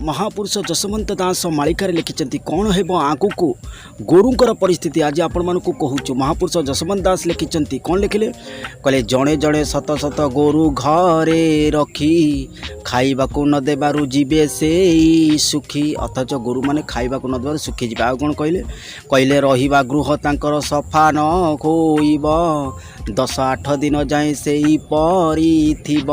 महापुरुष जसवंत दास मालिकार लिखिं कौन है आगु को गोरुंकर परिस्थिति आज आपण कहूँ। महापुरुष जसवंत दास लिखिं कौन लिखिले कहले जड़े जड़े शत शत गोरु घरे रखी खाइबाकू न देबारु जीवे से सुखी। अथच गोरु माने खाइबाकू न देबारु सुखी जीवे। आ कौन कहले कहले रहिबा गृह तांकर सफा न होइब 10-8 दिन जाए से परी थिब।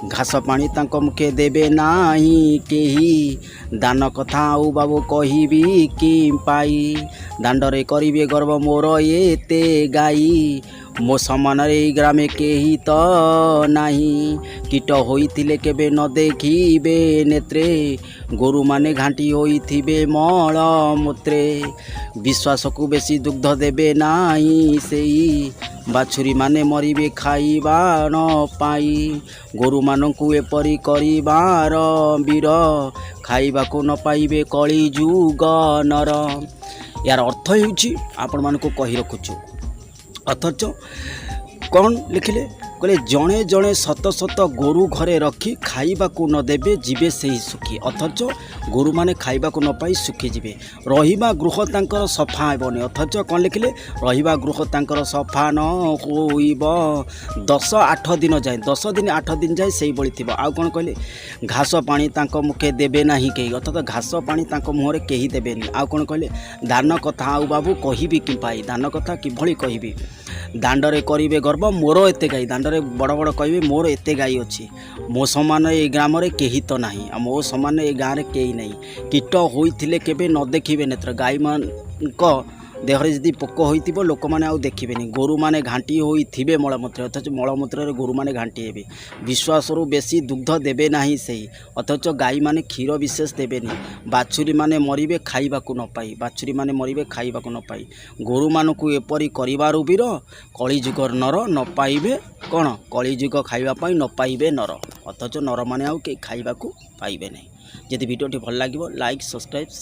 घास पानी तांको मुखे देबे नाही केही दान कथा आउ बाबू कहबी कि पाई। दांडरे करिबे गर्व मोर एते गाई मो समान ग्रामे केही तो नाही। कीट होइथिले केबे न देखिबे नेत्रे गोरु माने घांटी होइथिबे मल मूत्रे। विश्वास को बेसी दुग्ध देबे नाही सेई बाछुरी माने मरिबे खाइबा न पाई। गोरु मानकु एपरी करिबार वीर खाइबाकू न पाइबे कली जुग नर। यार अर्थ होउछि आपण मानकु कहि रखुछु। अथच कौन लिखिले कहले जड़े जड़े शत शत गोरु घरे रखी खाइबाकू न देबे जीवे से ही सुखी। अथच गोरु माने खाइबाकू न पाई सुखी जीवे। रहिबा गृह तांकर सफा हेबनी। अथच कौन लिखिले रहिबा गृह तांकर सफा न होइब 10-8 दिन जाए 10 दिन 8 दिन जाए से बड़ी थिबो। आ कौन कहले घास पानी तांको मुखे देबे नाही केही। अर्थात घास पानी तांको मुहरे केही देबेनी। आ कौन कहले दान कथा आउ बाबू कहबी कि पाई। दान कथा किभଳି कहबी दांडरे करिबे गर्व मोर एते गाई। दांडरे बड़ बड़ कहबे मोर एते गाई अछि मो समान ए ग्राम रे केही तो नाही मो समान ए गाँव रे केही नहीं। कीट होइथिले केबे न देखिबे नेत्र गाई मान को देहरे जदि पोक होइथिबो लोक माने आउ देखिबेनी। गोरु माने घांटी होइथिबे मलमूत्र। अथच मलमूत्र रे गोरु माने घांटी हेबे। विश्वास रु बेसी दुग्ध देबे नाही सेही। अथच गाई माने क्षीर विशेष देबेनी। बाछुरी माने मरिबे खाइबाकू न पाई। बाछुरी माने मरिबे खाइबाकू न पाई। गोरु मानकु एपरी करिबारु वीर कली जुग नर न पाइबे कौन कली जुग खाइबा पाई न पाइबे नर। अथच नर माने आउ के खाइबाकू पाइबे नहीं। जदि वीडियोटी भल लागिबो लाइक सब्सक्राइब शेयर।